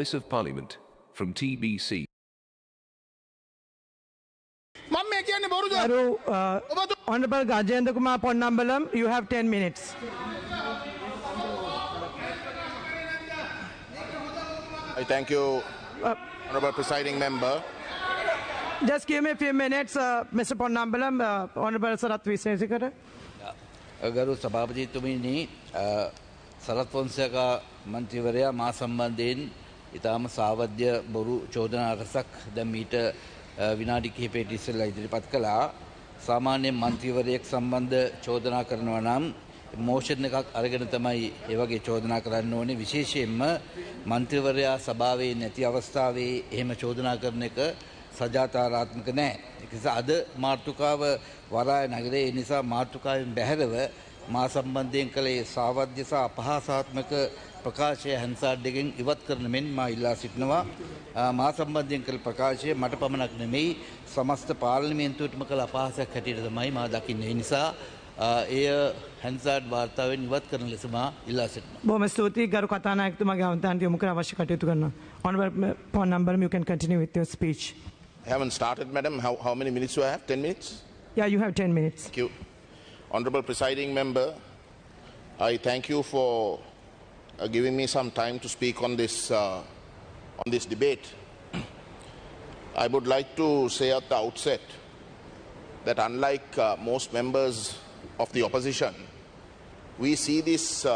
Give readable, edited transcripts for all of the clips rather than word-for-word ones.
Voice of Parliament from TBC. Honorable Gajendra Kumar Ponnambalam, you have 10 minutes. I thank you, Honorable Presiding Member. Just give me a few minutes, Mr. Ponnambalam, Honorable Sarath Wisesekara. ගරු සභාපතිතුමනි සරත් ෆොන්සේකා මන්ත්‍රීවරයා මා සම්බන්ධයෙන් ඉතාම සාවද්‍ය බොරු චෝදනා රසක් දැන් මීට විනාඩි කිහිපයකට ඉස්සෙල්ලා ඉදිරිපත් කළා. සාමාන්‍යයෙන් මන්ත්‍රීවරයෙක් සම්බන්ධ චෝදනා කරනවා නම් මෝෂන් එකක් අරගෙන තමයි ඒ වගේ චෝදනා කරන්න ඕනේ. විශේෂයෙන්ම මන්ත්‍රීවරයා සභාවේ නැති අවස්ථාවේ එහෙම චෝදනා කරන එක සජාතාරාත්මක නැහැ. ඒ නිසා අද මාතෘකාව වරාය නගරේ ඒ නිසා මාතෘකාවෙන් බැහැරව මා සම්බන්ධයෙන් කළේ සාවද්‍ය සහ අපහාසාත්මක ප්‍රකාශය හැන්සාඩ් එකෙන් ඉවත් කරන මෙන් මා ඉල්ලා සිටිනවා. මා සම්බන්ධයෙන් කළ ප්‍රකාශය මට පමණක් නෙමෙයි සමස්ත පාර්ලිමේන්තුවටම කළ අපහාසයක් හැටියට තමයි මා දකින්නේ. ඒ නිසා එය හැන්සාඩ් වාර්තාවෙන් ඉවත් කරන ලෙස මා ඉල්ලා සිටිනවා. බොහොම ස්තුතියි ගරු කතානායකතුමාගේ අවධානය යොමු කර අවශ්‍ය කටයුතු කරනවා. Honorable Ponnambalam, you can continue with your speech. I haven't started, madam. How many minutes do I have? 10 minutes? Yeah, you have 10 minutes. Thank you. Honorable Presiding Member, I thank you for giving me some time to speak on this debate. I would like to say at the outset that unlike most members of the opposition, we see this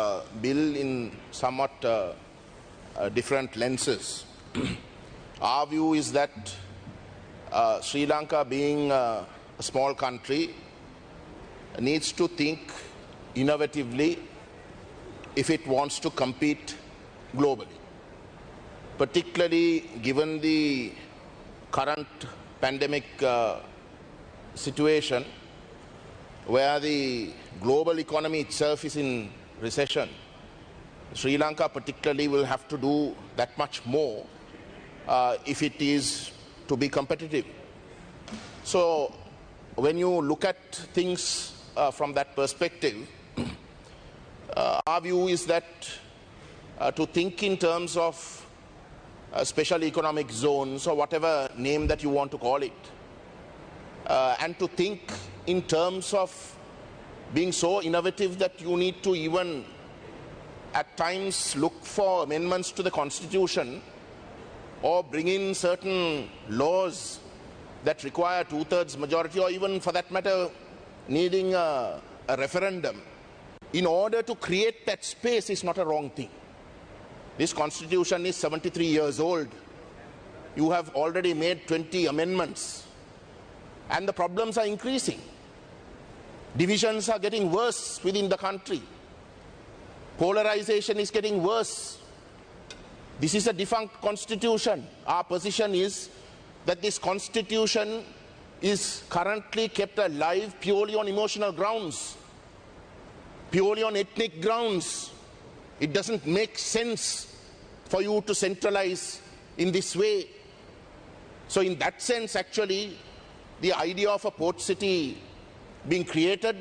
bill in somewhat different lenses. Our view is that Sri Lanka, being a small country, needs to think innovatively if it wants to compete globally, particularly given the current pandemic situation where the global economy itself is in recession. Sri Lanka particularly will have to do that much more if it is to be competitive. So when you look at things from that perspective, our view is that to think in terms of special economic zones or whatever name that you want to call it, and to think in terms of being so innovative that you need to even at times look for amendments to the Constitution or bring in certain laws that require two-thirds majority, or even for that matter needing a referendum in order to create that space is not a wrong thing. This Constitution is 73 years old. You have already made 20 amendments and the problems are increasing. Divisions are getting worse within the country. Polarization is getting worse. This is a defunct constitution. Our position is that this constitution is currently kept alive purely on emotional grounds, purely on ethnic grounds. It doesn't make sense for you to centralize in this way. So in that sense, actually, the idea of a port city being created,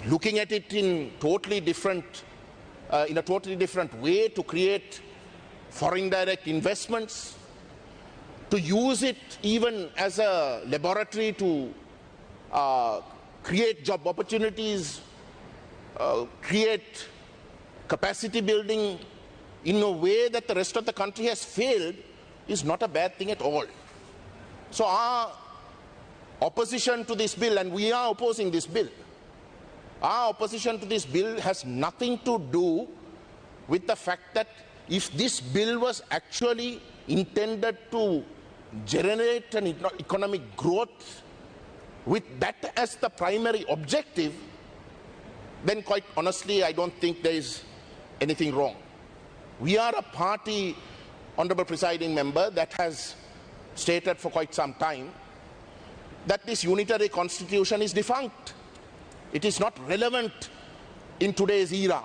looking at it in totally different in a totally different way to create foreign direct investments, to use it even as a laboratory to create job opportunities, create capacity building in a way that the rest of the country has failed is not a bad thing at all. So our opposition to this bill, and we are opposing this bill, our opposition to this bill has nothing to do with the fact that if this bill was actually intended to generate an economic growth with that as the primary objective, then quite honestly, I don't think there is anything wrong. We are a party, Honorable Presiding Member, that has stated for quite some time that this unitary constitution is defunct. It is not relevant in today's era.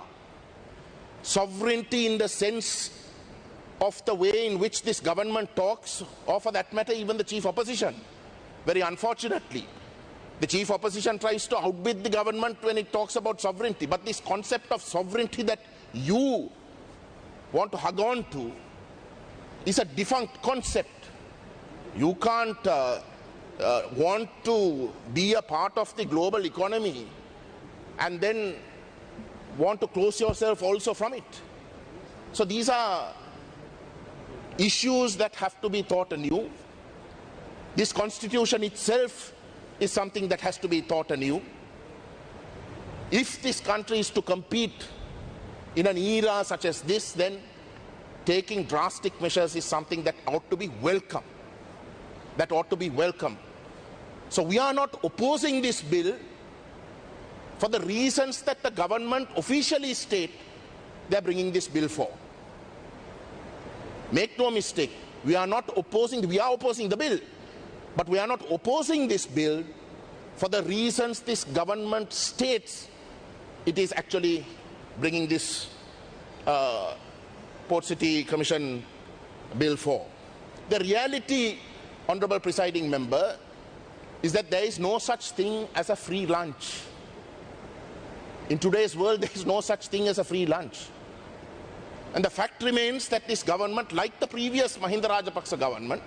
Sovereignty in the sense of the way in which this government talks, or for that matter even the chief opposition, very unfortunately, the chief opposition tries to outbid the government when it talks about sovereignty. But this concept of sovereignty that you want to hug on to is a defunct concept. You can't want to be a part of the global economy and then want to close yourself also from it. So these are issues that have to be thought anew. This constitution itself is something that has to be thought anew. If this country is to compete in an era such as this, then taking drastic measures is something that ought to be welcome. That ought to be welcome. So we are not opposing this bill for the reasons that the government officially state they are bringing this bill for. Make no mistake, we are opposing the bill, but we are not opposing this bill for the reasons this government states it is actually bringing this Port City Commission bill for. The reality, Honorable Presiding Member, is that there is no such thing as a free lunch. In today's world, there is no such thing as a free lunch. And the fact remains that this government, like the previous Mahinda Rajapaksa government,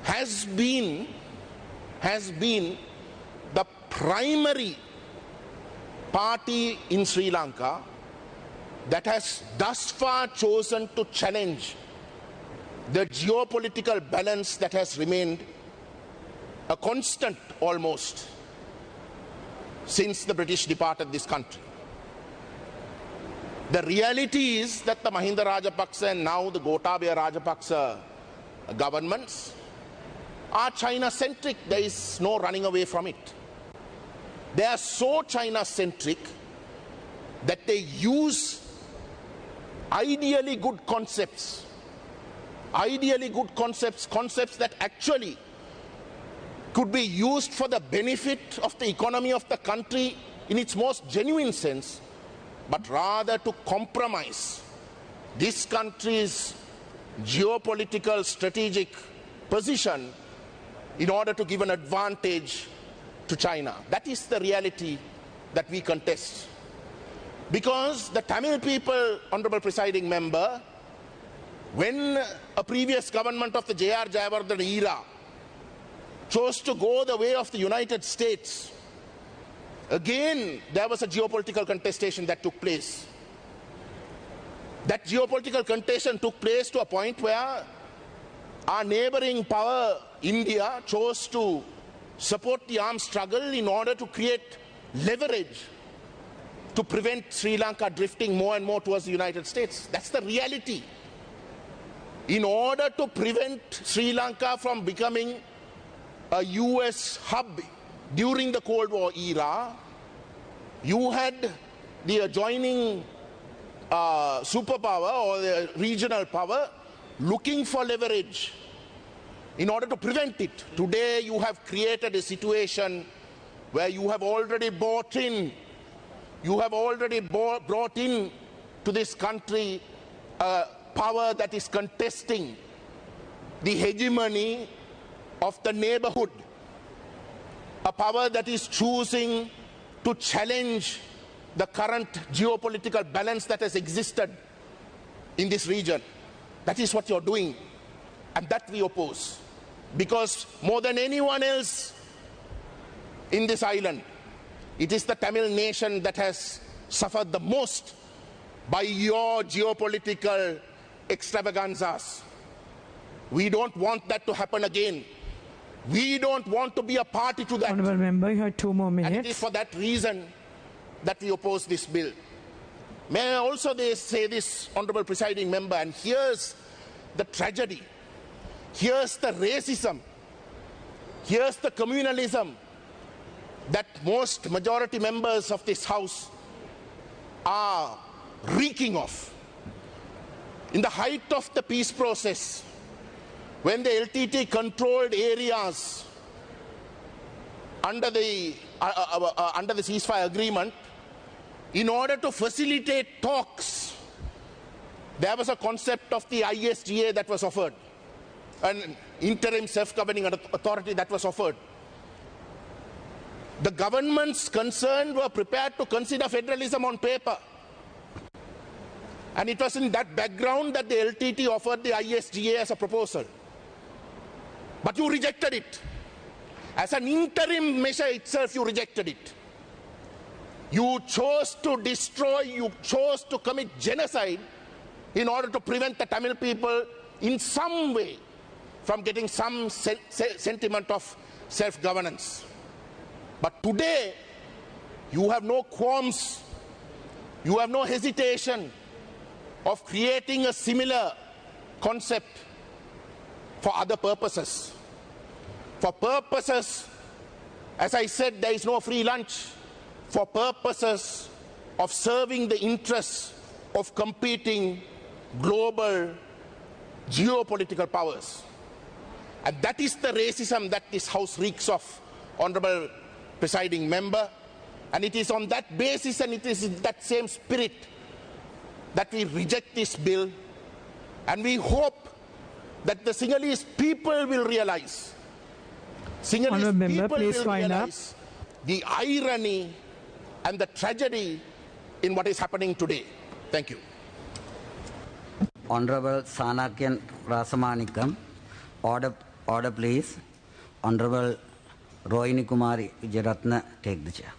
has been the primary party in Sri Lanka that has thus far chosen to challenge the geopolitical balance that has remained a constant almost since the British departed this country. The reality is that the Mahinda Rajapaksa and now the Gotabaya Rajapaksa governments are China-centric. There is no running away from it. They are so China-centric that they use ideally good concepts that actually could be used for the benefit of the economy of the country in its most genuine sense, but rather to compromise this country's geopolitical strategic position in order to give an advantage to China. That is the reality that we contest. Because the Tamil people, Honorable Presiding Member, when a previous government of the J.R. Jayawardena era chose to go the way of the United States, again there was a geopolitical contestation that took place. That geopolitical contestation took place to a point where our neighboring power, India, chose to support the armed struggle in order to create leverage to prevent Sri Lanka drifting more and more towards the United States. That's the reality. In order to prevent Sri Lanka from becoming a US hub during the Cold War era, you had the adjoining superpower or the regional power looking for leverage in order to prevent it. Today you have created a situation where you have already brought in to this country a power that is contesting the hegemony of the neighborhood, a power that is choosing to challenge the current geopolitical balance that has existed in this region. That is what you're doing, and that we oppose. Because more than anyone else in this island, it is the Tamil nation that has suffered the most by your geopolitical extravaganzas. We don't want that to happen again. We don't want to be a party to that. Honourable Member, you have 2 more minutes. And it is for that reason that we oppose this bill. May I also say this, Honourable Presiding Member, and here's the tragedy. Here's the racism. Here's the communalism that most majority members of this House are reeking of. In the height of the peace process, when the LTT controlled areas under the ceasefire agreement, in order to facilitate talks, there was a concept of the ISGA that was offered, an interim self-governing authority that was offered. The governments concerned were prepared to consider federalism on paper. And it was in that background that the LTT offered the ISGA as a proposal. But you rejected it. As an interim measure itself, you rejected it. You chose to destroy, you chose to commit genocide in order to prevent the Tamil people in some way from getting some sentiment of self-governance. But today, you have no qualms, you have no hesitation of creating a similar concept for other purposes. For purposes, as I said, there is no free lunch. For purposes of serving the interests of competing global geopolitical powers. And that is the racism that this House reeks of, Honourable Presiding Member. And it is on that basis and it is in that same spirit that we reject this bill. And we hope that the Sinhalese people will realize, Sinhalese people will realize the irony and the tragedy in what is happening today. Thank you. Honorable Sanakyan Rasamanikam, order please. Honorable Rohini Kumari Vijayaratna, take the chair.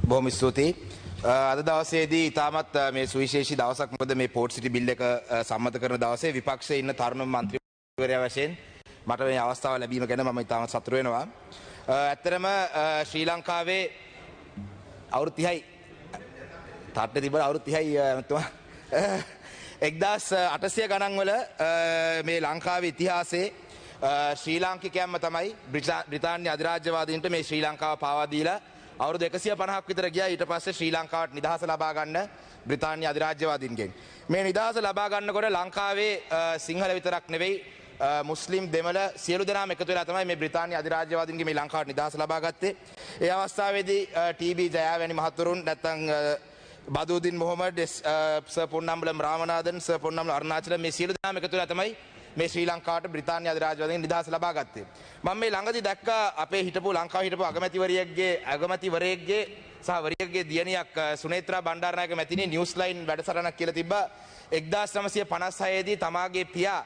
බොහොම ස්තුතියි. අද දවසේදී ඉතාමත් මේ සුවිශේෂී දවසක්. මොකද මේ පෝට් සිටි බිල් එක සම්මත කරන දවසේ විපක්ෂයේ ඉන්න තරුණ මන්ත්‍රීවරයා වශයෙන් මට මේ අවස්ථාව ලැබීම ගැන මම ඉතාමත් සතුටු වෙනවා. ඇත්තටම ශ්‍රී ලංකාවේ අවුරුදු 30යි තාට්ටේ තිබුණ අවුරුදු 30යි මතුමා 1800 ගණන් වල මේ ලංකාවේ ඉතිහාසයේ ශ්‍රී ලාංකිකයන්ම තමයි බ්‍රිතාන්‍ය අධිරාජ්‍යවාදීන්ට මේ ශ්‍රී ලංකාව පාවා දීලා අවුරුදු 150ක් විතර ගියා. ඊට පස්සේ ශ්‍රී ලංකාවට නිදහස ලබා ගන්න බ්‍රිතාන්‍ය අධිරාජ්‍යවාදීන්ගෙන්. මේ නිදහස ලබා ගන්නකොට ලංකාවේ සිංහල විතරක් නෙවෙයි මුස්ලිම් දෙමළ සියලු දෙනාම එකතු වෙලා තමයි මේ බ්‍රිතාන්‍ය අධිරාජ්‍යවාදීන්ගේ මේ ලංකාවට නිදහස ලබා ගත්තේ. ඒ අවස්ථාවේදී ටීබී ජයා වැනි මහතුරුන් නැත්නම් බදුද්දීන් මොහමඩ් සර් පොන්නම්බලම් රාමනාදන් සර් පොන්නම්බල අරුණාචල මේ සියලු දෙනාම එකතු වෙලා තමයි මේ ශ්‍රී ලංකාවට බ්‍රිතාන්‍ය අධිරාජ්‍යවාදයෙන් නිදහස ලබා ගත්තේ. මම මේ ළඟදී දැක්කා අපේ හිටපු ලංකාවේ හිටපු අගමැතිවරයෙක්ගේ සහ වරියක්ගේ දියණියක් සුනේත්‍රා බණ්ඩාරනායක මැතිණිය නිවුස් ලයින් වැඩසටහනක් කියලා තිබ්බා. 1956 දී තමාගේ පියා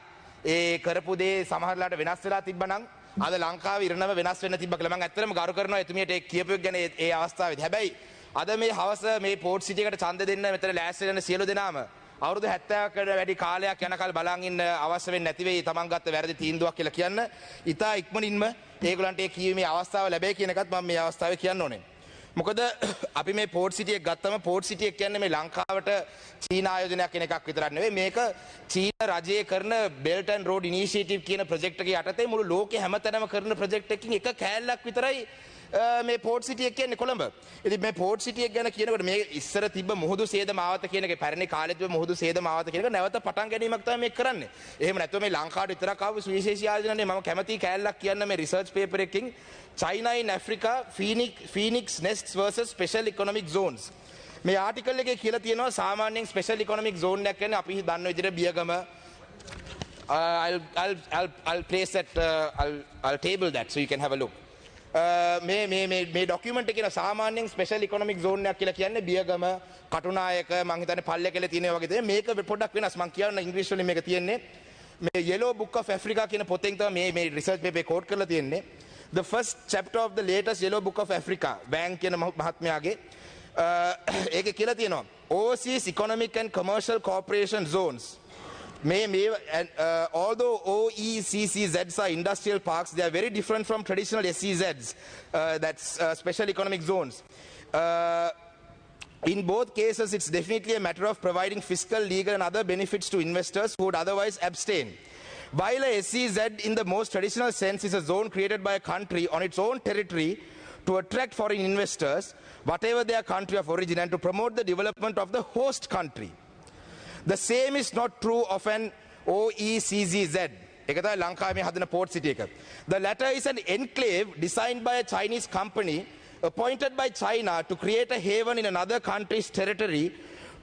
ඒ කරපු දේ සමහරලාට වෙනස් වෙලා තිබ්බනම් අද ලංකාවේ ඉරණම වෙනස් වෙන්න තිබ්බ කියලා මම ඇත්තටම ගරු කරනවා එතුමියට ඒ කියපු එක ගැන ඒ අවස්ථාවේදී. හැබැයි අද මේ හවස මේ පෝට් සිටි එකට ඡන්ද දෙන්න මෙතන ලෑස්ති වෙන සියලු දෙනාම අවුරුදු 70කට වැඩි කාලයක් යනකල් බලන් ඉන්න අවශ්‍ය වෙන්නේ නැති වෙයි තමන් ගත්ත වැරදි තීන්දුවක් කියලා කියන්න. ඉතා ඉක්මනින්ම ඒගොල්ලන්ට ඒ කියීමේ අවස්ථාව ලැබෙයි කියන එකත් මම මේ අවස්ථාවේ කියන්න ඕනේ. මොකද අපි මේ පෝට් සිටි එක ගත්තම පෝට් සිටි එක කියන්නේ මේ ලංකාවට චීන ආයෝජනයක් කියන එකක් විතරක් නෙවෙයි. මේක චීන රජයේ කරන බෙල්ට් ඇන්ඩ් රෝඩ් ඉනිෂියේටිව් කියන ප්‍රොජෙක්ට් එකේ යටතේ මුළු ලෝකේ හැමතැනම කරන ප්‍රොජෙක්ට් එකකින් එක කෑල්ලක් විතරයි මේ පෝට් සිටි එක කියන්නේ කොළඹ. ඉතින් මේ පෝට් සිටි එක ගැන කියනකොට මේ ඉස්සර තිබ්බ මුහුදු සේද මාවත කියන එක පැරණි කාලේ තිබ්බ මුහුදු සේද මාවත කියන එක නැවත පටන් ගැනීමක් තමයි මේ කරන්නේ. එහෙම නැත්නම් මේ ලංකාවට විතරක් ආව සුවිශේෂී ආයෝජනනේ මම කැමති කෑල්ලක් කියන්න මේ රිසර්ච් පේපර් එකකින් China in Africa Phoenix nests versus special economic zones. මේ ආටිකල් එකේ කියලා තියෙනවා සාමාන්‍යයෙන් ස්පෙෂල් ඉකොනොමික් zone එකක් කියන්නේ අපි දන්න විදිහට Biyagama I'll place that I'll table that so you can have a look. මේ ඩොකියුමන්ට් එකේ සාමාන්‍යයෙන් ස්පෙෂල් ඉකොනොමික් zone එකක් කියලා කියන්නේ බියගම කටුනායක මං හිතන්නේ පල්ලේකල තියෙන වගේ දේ. මේක පොඩ්ඩක් වෙනස්. මං කියන්න ඉංග්‍රීසි වලින් මේක තියෙන්නේ මේ Yellow Book of Africa කියන පොතෙන් තමයි මේ රිසර්ච් පේපර් කෝඩ් කරලා තියෙන්නේ. The first chapter of the latest Yellow Book of Africa bank කියන මහත්මයාගේ ඒකේ කියලා තියෙනවා overseas economic and commercial cooperation zones. Although OECCZs are industrial parks, they are very different from traditional SEZs, that's special economic zones. In both cases, it's definitely a matter of providing fiscal, legal and other benefits to investors who would otherwise abstain. While a SEZ in the most traditional sense is a zone created by a country on its own territory to attract foreign investors, whatever their country of origin, and to promote the development of the host country. The same is not true of an OECCZ. The latter is an enclave designed by a Chinese company appointed by China to create a haven in another country's territory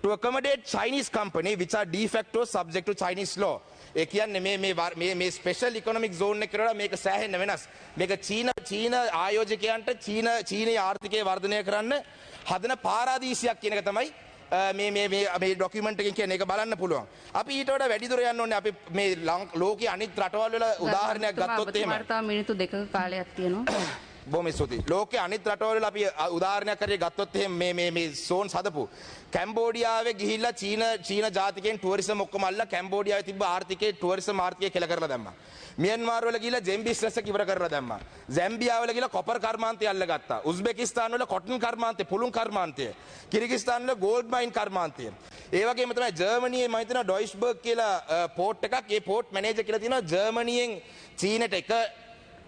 to accommodate Chinese company which are de facto subject to Chinese law. ඒ කියන්නේ මේ special economic zone එක කරලා මේක සෑහෙන්න වෙනස්. මේක චීන ආයෝජකයන්ට චීනයේ ආර්ථිකය වර්ධනය කරන්න හදන පාරාදීසියක් කියන එක තමයි මේ ඩොකියුමන්ට් එකෙන් කියන්නේ. ඒක බලන්න පුළුවන්. අපි ඊට වඩා වැඩි දුර යන්න ඕනේ. අපි මේ ලෝකයේ අනිත් රටවල් වල උදාහරණයක් ගත්තොත් එහෙම. තාම මිනිත්තු 2ක කාලයක් තියෙනවා. බොහොම ස්තුතියි. ලෝකයේ අනිත් රටවල අපි උදාහරණයක් හරියට ගත්තොත් එහෙම මේ සෝන් හදපු කැම්බෝඩියාවේ ගිහිල්ලා චීන ජාතිකයන් ටුවරිසම් ඔක්කොම අල්ලලා කැම්බෝඩියාවේ තිබ්බ ආර්ථිකයේ ටුවරිසම් ආර්ථිකය කෙල කරලා දැම්මා. මියන්මාර් වල ගිහිල්ලා ජෙම් බිස්නස් එක ඉවර කරලා දැම්මා. සැම්බියා වල ගිහිල්ලා කොපර් කර්මාන්තය අල්ලගත්තා. උස්බෙකිස්තාන් වල කොටන් කර්මාන්තය, පුළුන් කර්මාන්තය. කිර්ගිස්තාන් වල ගෝල්ඩ් මයින් කර්මාන්තය. ඒ වගේම තමයි ජර්මනියේ මම හිතනවා ඩොයිස්බර්ග් කියලා පෝට් එකක්. ඒ පෝට් මැනේජර් කියලා තියෙනවා ජර්මනියෙන් චීනට එක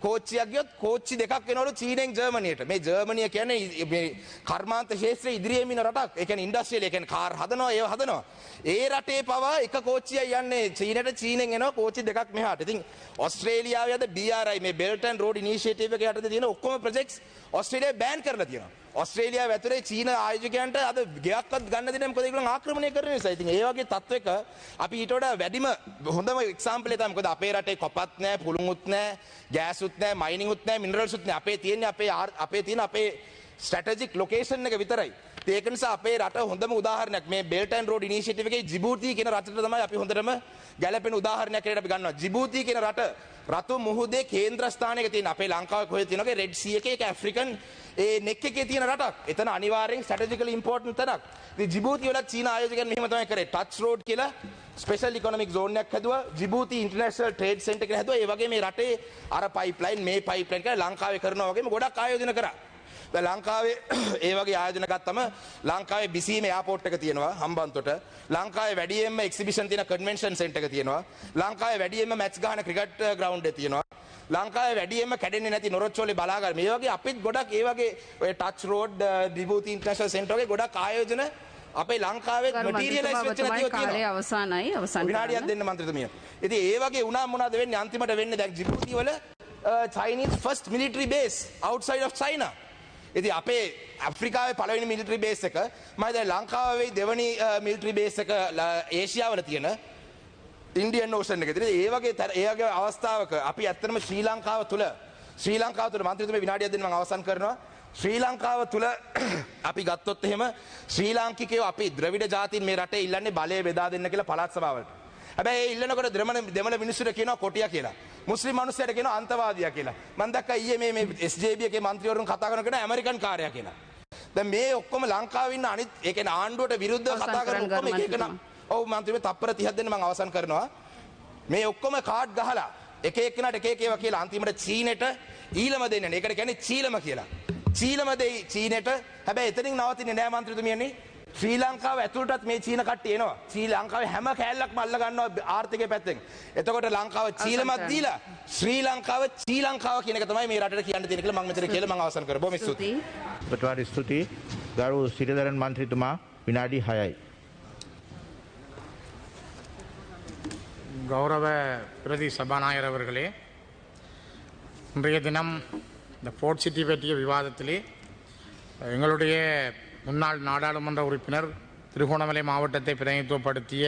කෝච්චියක් ගියොත් කෝච්චි දෙකක් වෙනවලු චීනෙන් ජර්මනියට. මේ ජර්මනිය කියන්නේ මේ කර්මාන්ත ශාස්ත්‍රයේ ඉදිරියේම ඉන්න රටක්. ඒ කියන්නේ ඉන්ඩස්ට්‍රියල්, ඒ කියන්නේ කාර් හදනවා, ඒව හදනවා. ඒ රටේ පවා එක කෝච්චියක් යන්නේ චීනට, චීනෙන් එනවා කෝච්චි දෙකක් මෙහාට. ඉතින් ඕස්ට්‍රේලියාවේ අද BRI මේ Belt and Road Initiative එක යටතේ තියෙන ඔක්කොම ප්‍රොජෙක්ට්ස් ඕස්ට්‍රේලියාව බෑන් කරලා තියෙනවා. ඕස්ට්‍රේලියාව ඇතුලේ චීන ආයෝජකයන්ට අද ගෙයක්වත් ගන්න දෙන්නේ මොකද ඒගොල්ලන් ආක්‍රමණය කරන නිසා. ඉතින් ඒ වගේ තත්වයක අපි ඊට වඩා වැඩිම හොඳම එක්සැම්පල් එක තමයි මොකද අපේ රටේ කොපත් නැහැ, පුළුමුත් නැහැ, ගෑසුත් නැහැ, මයිනින්ගුත් නැහැ, මිනරල්ස්ුත් නැහැ. අපේ තියෙන්නේ අපේ ස්ට්‍රැටජික් ලොකේෂන් එක විතරයි. ඒක නිසා අපේ රට හොඳම උදාහරණයක් මේ Belt and Road Initiative එකේ ජිබූටි කියන රටට තමයි අපි හොඳටම ගැලපෙන උදාහරණයක් කියලා අපි ගන්නවා. ජිබූටි කියන රට රතු මුහුදේ කේන්ද්‍ර ස්ථානයක තියෙන අපේ ලංකාවේ කොහෙද තියෙනවගේ රෙඩ් සී එකේ ඒක ඇෆ්‍රිකන් ඒ නෙක් එකේ තියෙන රටක්. එතන අනිවාර්යෙන් ස්ට්‍රැටජිකලි ඉම්පෝටන්ට් තැනක්. ඉතින් ජිබූටි වල චීන ආයෝජකයන් මෙහෙම තමයි කරේ. ටච් රෝඩ් කියලා ස්පෙෂල් ඉකොනොමික් zone එකක් හැදුවා. ජිබූටි ඉන්ටර්නැෂනල් ට්‍රේඩ් සෙන්ටර් එකක් හැදුවා. ඒ වගේ මේ රටේ අර පයිප්ලයින් මේ පයිප්ලයින් කියලා ලංකාවේ කරනවා වගේම ගොඩක් ආයෝජන කරා. දැන් ලංකාවේ ඒ වගේ ආයෝජන ගත්තම ලංකාවේ බිසීම එයාපෝට් එක තියෙනවා හම්බන්තොට. ලංකාවේ වැඩියෙන්ම එක්සිබිෂන් තියෙන කන්වෙන්ෂන් සෙන්ටර් එක තියෙනවා. ලංකාවේ වැඩියෙන්ම මැච් ගහන ක්‍රිකට් ග්‍රවුන්ඩ් එක තියෙනවා. ලංකාවේ වැඩියෙන්ම කැඩෙන්නේ නැති නොරොච්චෝලේ බලාගන්න. මේ වගේ අපිත් ගොඩක් ඒ වගේ ඔය ටච් රෝඩ් ජිබූටි ඉන්ටර්නැෂනල් සෙන්ටර් වගේ ගොඩක් ආයෝජන අපේ ලංකාවේ මැටීරියලයිස් වෙච්ච නැතිව තියෙනවා. කාලේ අවසන් විනාඩියක් දෙන්න මන්ත්‍රීතුමිය. ඉතින් ඒ වගේ වුණා මොනවද වෙන්නේ අන්තිමට වෙන්නේ දැන් ජිබූටි වල Chinese first military base outside of China. ඉතින් අපේ ඇෆ්‍රිකාවේ පළවෙනි මිලිටරි බේස් එක මම දැන් ලංකාවේ දෙවෙනි මිලිටරි බේස් එක ඒෂියාවල තියෙන ඉන්දියන් ඕෂන් එකේ තියෙන ඒ වගේ අවස්ථාවක අපි ඇත්තටම ශ්‍රී ලංකාව තුල මන්ත්‍රීතුමේ විනාඩියක් දෙන්න මම අවසන් කරනවා. ශ්‍රී ලංකාව තුල අපි ගත්තොත් එහෙම ශ්‍රී ලාංකිකයෝ අපි ද්‍රවිඩ ජාතීන් මේ රටේ ඉල්ලන්නේ බලය බෙදා දෙන්න කියලා පළාත් සභාවලට. හැබැයි ඒ ඉල්ලනකොට දෙමළ මිනිස්සුන්ට කියනවා කොටියා කියලා. මුස්ලිම් මිනිස්සුන්ට කියනවා අන්තවාදියා කියලා. මම දැක්කා ඊයේ මේ SJB එකේ മന്ത്രിවරුන් කතා කරනකොට ඇමරිකන් කාර්යයා කියලා. දැන් මේ ඔක්කොම ලංකාවේ ඉන්න අනිත් ඒ කියන්නේ ආණ්ඩුවට විරුද්ධව කතා කරන ඔක්කොම එක එක නම් ඔව් මන්ත්‍රීතුමේ තප්පර 30ක් දෙන්න මම අවසන් කරනවා. මේ ඔක්කොම කාඩ් ගහලා එක එක්කෙනාට එක එක ඒවා කියලා අන්තිමට චීනෙට ඊළම දෙන්නේ. ඒකට කියන්නේ චීලම කියලා. චීලම දෙයි චීනෙට. හැබැයි එතනින් නවතින්නේ නෑ මන්ත්‍රීතුමියනි. ශ්‍රී ලංකාව ඇතුළටත් මේ චීන කට්ටිය එනවා. ශ්‍රී ලංකාවේ හැම කෑල්ලක්ම අල්ල ගන්නවා ආර්ථිකය පැත්තෙන්. එතකොට ලංකාව චීලමත් දීලා ශ්‍රී ලංකාව කියන එක තමයි මේ රටට කියන්න තියෙන කියලා මම මෙතන කියලා මම අවසන් කරා. බොහොම ස්තුතියි. ඔබට ස්තුතියි. ගරු සිරිදරන් මන්ත්‍රීතුමා විනාඩි 6යි. கௌரவ பிரதி சபாநாயகர் அவர்களே, இன்றைய தினம் இந்த போர்ட் சிட்டி பற்றிய விவாதத்திலே எங்களுடைய முன்னாள் நாடாளுமன்ற உறுப்பினர் திருகோணமலை மாவட்டத்தை பிரதிநிதித்துவப்படுத்திய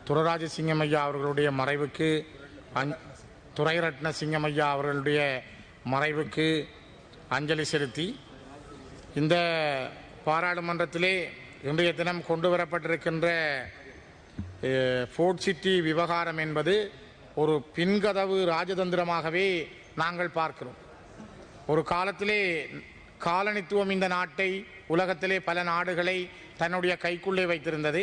துரராஜ சிங்கமையா அவர்களுடைய மறைவுக்கு துரைரட்ன சிங்கமையா அவர்களுடைய மறைவுக்கு அஞ்சலி செலுத்தி இந்த பாராளுமன்றத்திலே இன்றைய தினம் கொண்டு வரப்பட்டிருக்கின்ற போர்ட் சிட்டி விவகாரம் என்பது ஒரு பின்கதவு ராஜதந்திரமாகவே நாங்கள் பார்க்கிறோம். ஒரு காலத்திலே காலனித்துவம் இந்த நாட்டை உலகத்திலே பல நாடுகளை தன்னுடைய கைக்குள்ளே வைத்திருந்தது.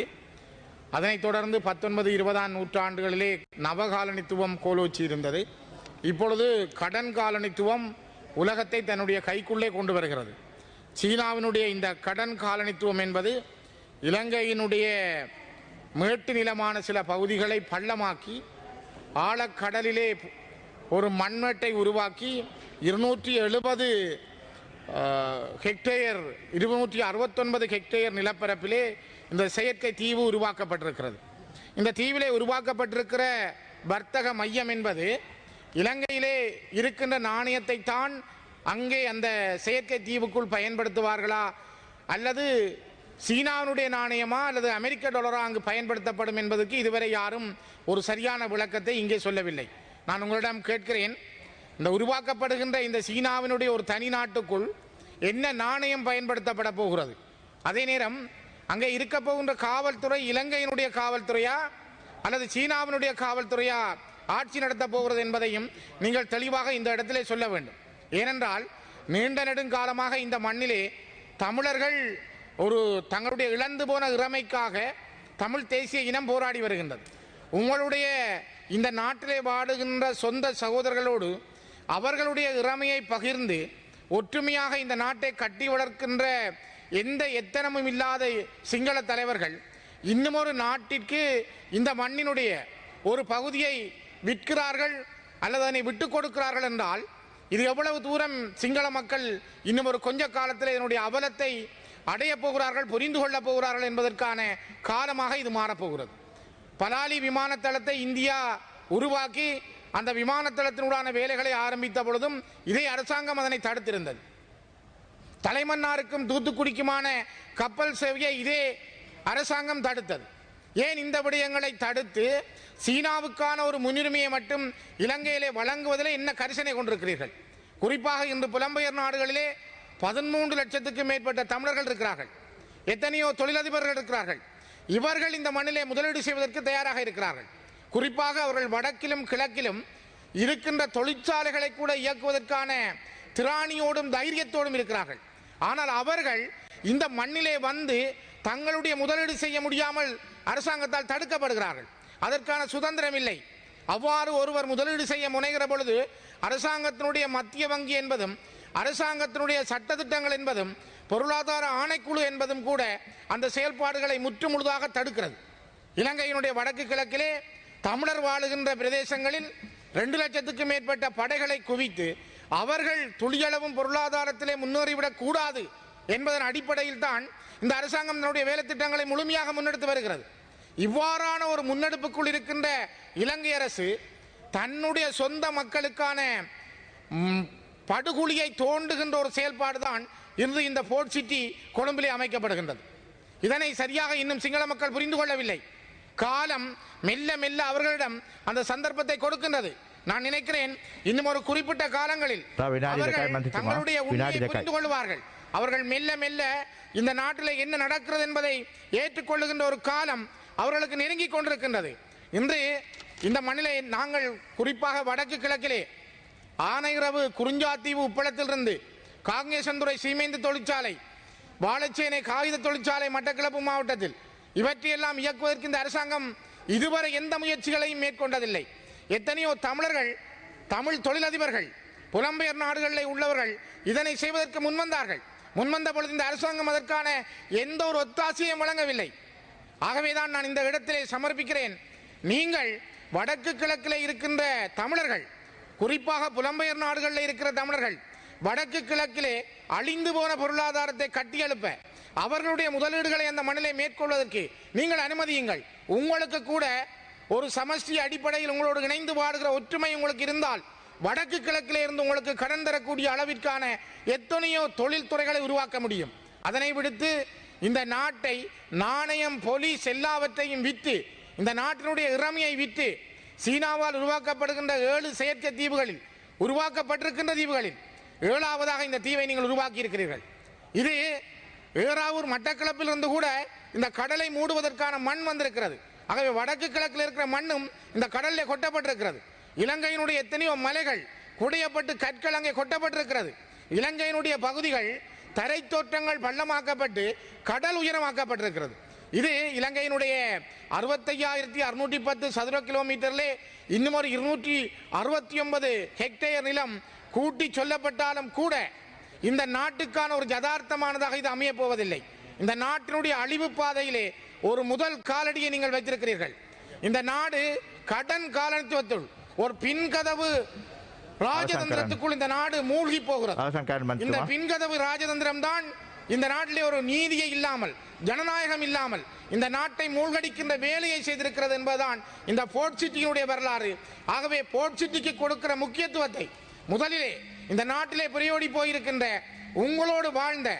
அதனைத் தொடர்ந்து 19, 20ஆம் நூற்றாண்டுகளிலே நவகாலனித்துவம் கோலோச்சி இருந்தது. இப்பொழுது கடன் காலனித்துவம் உலகத்தை தன்னுடைய கைக்குள்ளே கொண்டு வருகிறது. சீனாவினுடைய இந்த கடன் காலனித்துவம் என்பது இலங்கையினுடைய மேட்டு நிலமான சில பகுதிகளை பள்ளமாக்கி ஆழக்கடலிலே ஒரு மண்மேட்டை உருவாக்கி 270 ஹெக்டேயர் 269 ஹெக்டேயர் நிலப்பரப்பிலே இந்த செயற்கை தீவு உருவாக்கப்பட்டிருக்கிறது. இந்த தீவிலே உருவாக்கப்பட்டிருக்கிற வர்த்தக மையம் என்பது இலங்கையிலே இருக்கின்ற நாணயத்தை தான் அங்கே அந்த செயற்கை தீவுக்குள் பயன்படுத்துவார்களா அல்லது சீனாவினுடைய நாணயமா அல்லது அமெரிக்க டாலரா அங்கு பயன்படுத்தப்படும் என்பதற்கு இதுவரை யாரும் ஒரு சரியான விளக்கத்தை இங்கே சொல்லவில்லை. நான் உங்களிடம் கேட்கிறேன், இந்த உருவாக்கப்படுகின்ற இந்த சீனாவினுடைய ஒரு தனி நாட்டுக்குள் என்ன நாணயம் பயன்படுத்தப்பட போகிறது? அதே நேரம் அங்கே இருக்க போகின்ற காவல்துறை இலங்கையினுடைய காவல்துறையா அல்லது சீனாவினுடைய காவல்துறையா ஆட்சி நடத்த போகிறது என்பதையும் நீங்கள் தெளிவாக இந்த இடத்திலே சொல்ல வேண்டும். ஏனென்றால் நீண்ட நெடுங்காலமாக இந்த மண்ணிலே தமிழர்கள் ஒரு தங்களுடைய இழந்து போன இறமைக்காக தமிழ் தேசிய இனம் போராடி வருகின்றது. உங்களுடைய இந்த நாட்டிலே வாடுகின்ற சொந்த சகோதரர்களோடு அவர்களுடைய இறமையை பகிர்ந்து ஒற்றுமையாக இந்த நாட்டை கட்டி வளர்க்கின்ற எந்த எத்தனமும் இல்லாத சிங்கள தலைவர்கள் இன்னும் ஒரு நாட்டிற்கு இந்த மண்ணினுடைய ஒரு பகுதியை விற்கிறார்கள் அல்லது அதனை விட்டுக் கொடுக்கிறார்கள் என்றால் இது எவ்வளவு தூரம் சிங்கள மக்கள் இன்னும் ஒரு கொஞ்ச காலத்தில் இதனுடைய அவலத்தை அடைய போகிறார்கள், புரிந்து கொள்ளப் போகிறார்கள் என்பதற்கான காலமாக இது மாறப்போகிறது. பலாலி விமானத்தளத்தை இந்தியா உருவாக்கி அந்த விமானத்தளத்தினுடான வேலைகளை ஆரம்பித்த பொழுதும் இதே அரசாங்கம் அதனை தடுத்திருந்தது. தலைமன்னாருக்கும் தூத்துக்குடிக்குமான கப்பல் சேவையை இதே அரசாங்கம் தடுத்தது. ஏன் இந்த விடயங்களை தடுத்து சீனாவுக்கான ஒரு முன்னுரிமையை மட்டும் இலங்கையிலே வழங்குவதில் என்ன கரிசனை கொண்டிருக்கிறீர்கள்? குறிப்பாக இன்று புலம்பெயர் நாடுகளிலே 13 லட்சத்துக்கும் மேற்பட்ட தமிழர்கள் இருக்கிறார்கள், எத்தனையோ தொழிலதிபர்கள் இருக்கிறார்கள். இவர்கள் இந்த மண்ணிலே முதலீடு செய்வதற்கு தயாராக இருக்கிறார்கள். குறிப்பாக அவர்கள் வடக்கிலும் கிழக்கிலும் இருக்கின்ற தொழிற்சாலைகளை கூட இயக்குவதற்கான திராணியோடும் தைரியத்தோடும் இருக்கிறார்கள். ஆனால் அவர்கள் இந்த மண்ணிலே வந்து தங்களுடைய முதலீடு செய்ய முடியாமல் அரசாங்கத்தால் தடுக்கப்படுகிறார்கள். அதற்கான சுதந்திரம் இல்லை. அவ்வாறு ஒருவர் முதலீடு செய்ய முனைகிற பொழுது அரசாங்கத்தினுடைய மத்திய வங்கி என்பதும் அரசாங்கத்தினுடைய சட்டத்திட்டங்கள் என்பதும் பொருளாதார ஆணைக்குழு என்பதும் கூட அந்த செயல்பாடுகளை முற்றுமுழுதாக தடுக்கிறது. இலங்கையினுடைய வடக்கு கிழக்கிலே தமிழர் வாழுகின்ற பிரதேசங்களில் 2 லட்சத்துக்கும் மேற்பட்ட படைகளை குவித்து அவர்கள் துளியளவும் பொருளாதாரத்திலே முன்னேறிவிடக் கூடாது என்பதன் அடிப்படையில் தான் இந்த அரசாங்கம் தன்னுடைய வேலை திட்டங்களை முழுமையாக முன்னெடுத்து வருகிறது. இவ்வாறான ஒரு முன்னெடுப்புக்குள் இருக்கின்ற இலங்கை அரசு தன்னுடைய சொந்த மக்களுக்கான படுகொலியை தோண்டுகின்ற ஒரு செயல்பாடு தான் இன்று இந்த போர்ட் சிட்டி கொழும்பிலே அமைக்கப்படுகின்றது. இதனை சரியாக இன்னும் சிங்கள மக்கள் புரிந்து கொள்ளவில்லை. காலம் மெல்ல மெல்ல அவர்களிடம் அந்த சந்தர்ப்பத்தை கொடுக்கின்றது. நான் நினைக்கிறேன் இன்னும் ஒரு குறிப்பிட்ட காலங்களில் தங்களுடைய உண்மையை புரிந்து கொள்வார்கள். அவர்கள் மெல்ல மெல்ல இந்த நாட்டில் என்ன நடக்கிறது என்பதை ஏற்றுக்கொள்ளுகின்ற ஒரு காலம் அவர்களுக்கு நெருங்கி கொண்டிருக்கின்றது. இன்று இந்த மண்ணிலே நாங்கள் குறிப்பாக வடக்கு கிழக்கிலே ஆனையிரவு குறிஞ்சாத்தீவு உப்பளத்திலிருந்து காங்கேசந்துறை சீமைந்து தொழிற்சாலை, வாழைச்சேனை காகித தொழிற்சாலை மட்டக்களப்பு மாவட்டத்தில் இவற்றையெல்லாம் இயக்குவதற்கு இந்த அரசாங்கம் இதுவரை எந்த முயற்சிகளையும் மேற்கொண்டதில்லை. எத்தனையோ தமிழர்கள், தமிழ் தொழிலதிபர்கள், புலம்பெயர் நாடுகளில் உள்ளவர்கள் இதனை செய்வதற்கு முன்வந்தார்கள். முன்வந்த பொழுது இந்த அரசாங்கம் அதற்கான எந்த ஒரு ஒத்தாசையும் வழங்கவில்லை. ஆகவேதான் நான் இந்த இடத்திலே சமர்ப்பிக்கிறேன், நீங்கள் வடக்கு கிழக்கில் இருக்கின்ற தமிழர்கள், குறிப்பாக புலம்பெயர் நாடுகளில் இருக்கிற தமிழர்கள் வடக்கு கிழக்கிலே அழிந்து போன பொருளாதாரத்தை கட்டியெழுப்ப அவர்களுடைய முதலீடுகளை அந்த மண்ணிலே மேற்கொள்வதற்கு நீங்கள் அனுமதியுங்கள். உங்களுக்கு கூட ஒரு சமஷ்டி அடிப்படையில் உங்களோடு இணைந்து வாடுகிற ஒற்றுமை உங்களுக்கு இருந்தால் வடக்கு கிழக்கிலே இருந்து உங்களுக்கு கடன் தரக்கூடிய அளவிற்கான எத்தனையோ தொழில்துறைகளை உருவாக்க முடியும். அதனை விடுத்து இந்த நாட்டை நாணயம், போலீஸ் எல்லாவற்றையும் விற்று இந்த நாட்டினுடைய இறமையை விற்று சீனாவால் உருவாக்கப்படுகின்ற 7 செயற்கை தீவுகளில் உருவாக்கப்பட்டிருக்கின்ற தீவுகளில் 7ஆவதாக இந்த தீவை நீங்கள் உருவாக்கி இருக்கிறீர்கள். இது ஏறாவூர் மட்டக்களப்பில் இருந்து கூட இந்த கடலை மூடுவதற்கான மண் வந்திருக்கிறது. ஆகவே வடக்கு கிழக்கில் இருக்கிற மண்ணும் இந்த கடலில் கொட்டப்பட்டிருக்கிறது. இலங்கையினுடைய எத்தனையோ மலைகள் குடையப்பட்டு கற்கள் அங்கே கொட்டப்பட்டிருக்கிறது. இலங்கையினுடைய பகுதிகள் தரை தோற்றங்கள் பள்ளமாக்கப்பட்டு கடல் உயரமாக்கப்பட்டிருக்கிறது. இது இலங்கையினுடைய 65,610 சதுர கிலோமீட்டரிலே இன்னும் ஒரு 269 ஹெக்டேயர் நிலம் கூட்டி சொல்லப்பட்டாலும் கூட இந்த நாட்டுக்கான ஒரு யதார்த்தமானதாக இது அமைய போவதில்லை. இந்த நாட்டினுடைய அழிவு பாதையிலே ஒரு முதல் காலடியை நீங்கள் வைத்திருக்கிறீர்கள். இந்த நாடு கடன் காலனித்துவத்துள் ஒரு பின்கதவு ராஜதந்திரத்துக்குள் இந்த நாடு மூழ்கி போகிறது. இந்த பின்கதவு ராஜதந்திரம் தான் இந்த நாட்டிலே ஒரு நீதியை இல்லாமல், ஜனநாயகம் இல்லாமல் இந்த நாட்டை மூழ்கடிக்கின்ற வேலையை செய்திருக்கிறது என்பதுதான் இந்த போர்ட் சிட்டியினுடைய வரலாறு. ஆகவே போர்ட் சிட்டிக்கு கொடுக்கிற முக்கியத்துவத்தை முதலிலே இந்த நாட்டிலே புரியோடி போயிருக்கின்ற உங்களோடு வாழ்ந்த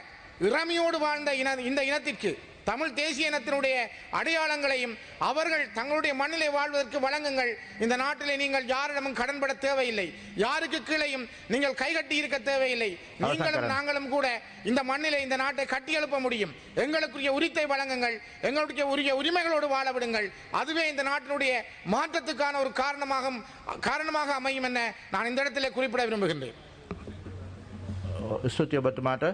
இறமையோடு வாழ்ந்த இந்த இனத்திற்கு தமிழ் தேசிய இனத்தினுடைய அடையாளங்களையும் அவர்கள் தங்களுடைய மண்ணிலே வாழ்வதற்கு வழங்குங்கள். இந்த நாட்டிலே நீங்கள் யாரிடமும் கடன்பட தேவையில்லை, யாருக்கு கீழையும் நீங்கள் கைகட்டி இருக்க தேவையில்லை. நீங்களும் நாங்களும் கூட இந்த மண்ணிலே இந்த நாட்டை கட்டி எழுப்ப முடியும். எங்களுக்குரிய உரித்தை வழங்குங்கள், எங்களுடைய உரிய உரிமைகளோடு வாழ விடுங்கள். அதுவே இந்த நாட்டினுடைய மாற்றத்துக்கான ஒரு காரணமாக அமையும் என நான் இந்த இடத்திலே குறிப்பிட விரும்புகின்றேன். ස්තුතියි ඔබතුමාට.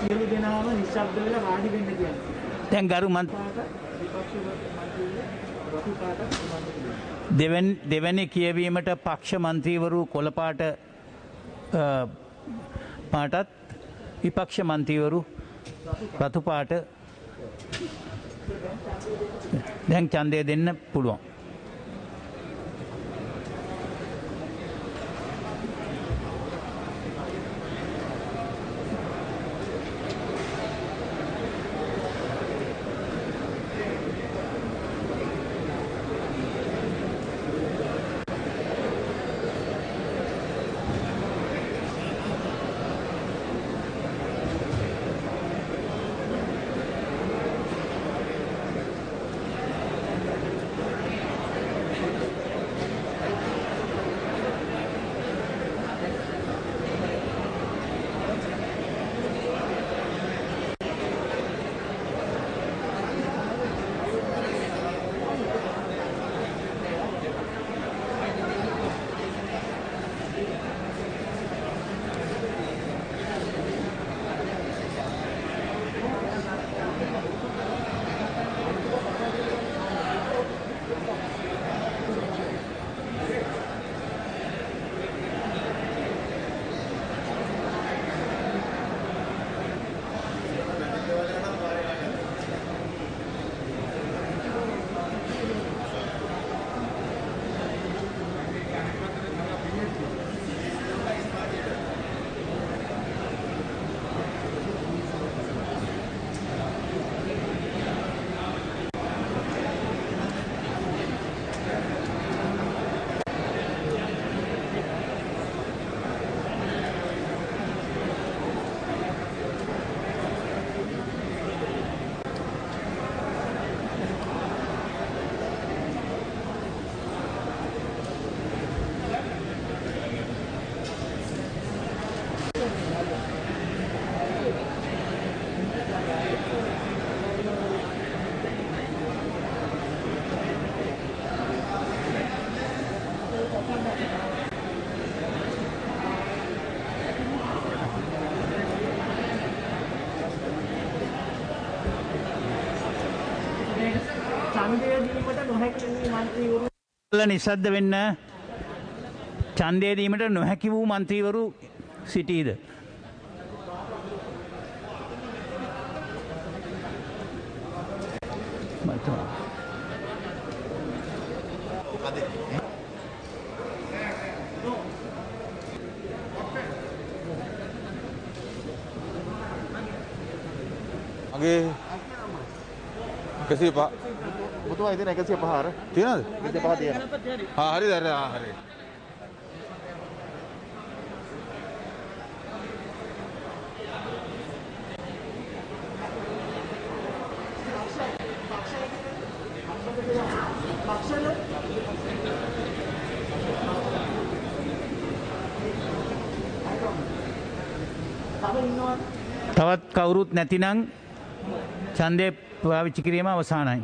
සියලු දෙනාම නිශ්ශබ්ද වෙලා වාඩි වෙන්න කියන්නේ. දැන් ගරු දෙවැනි කියවීමට පක්ෂ මන්ත්‍රීවරු කොළපාට පාටත් විපක්ෂ මන්ත්‍රීවරු රතු පාට දැන් ඡන්දය දෙන්න පුළුවන්. ඡන්දය දීමට නොහැකි වූ මන්ත්‍රීවරු නිසද්ද වෙන්න ඡන්දය දීමට නොහැකි වූ මන්ත්‍රීවරු සිටීද? මගේ 105 පුතුමා ඉතින් 105 අර තියනද? 105 තියෙනවා. හරිද? හරි. තවත් කවුරුත් නැතිනම් ඡන්දය පාවිච්චි කිරීම අවසానයි.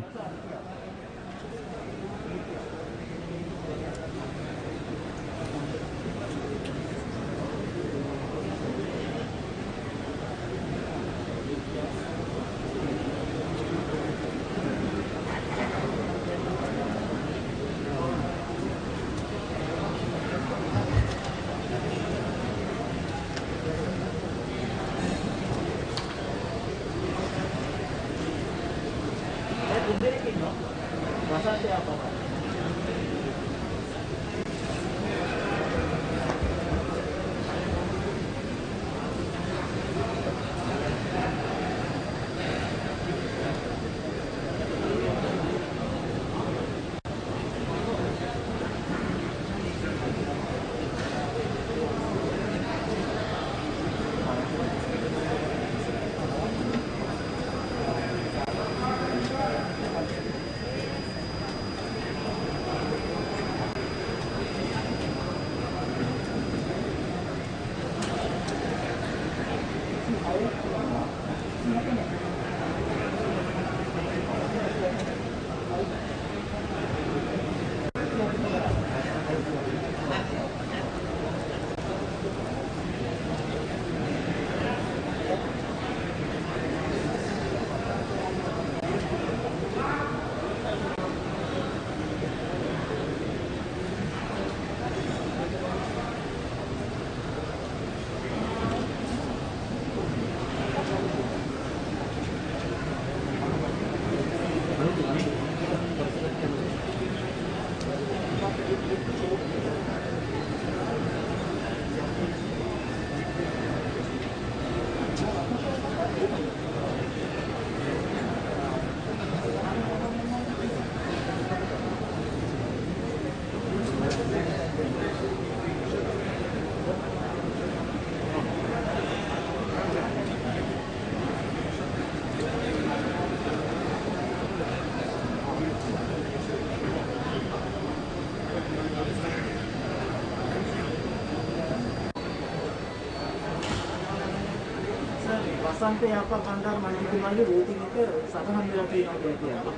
වසන්ත යාපා කණ්ඩායම මන්ත්‍රීතුමාගේ රේටින් එක සටහන් වෙලා තියෙනවා කියලා.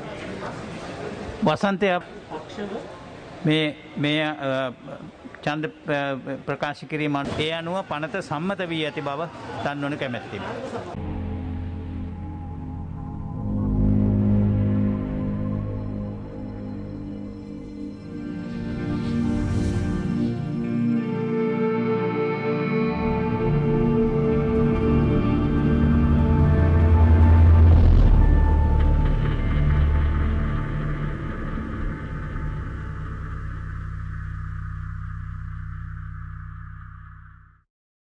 වසන්තය මේ ඡන්ද ප්‍රකාශ කිරීම ඒ අනුව පනත සම්මත වී ඇති බව දන්වනු කැමැත්තෙමි.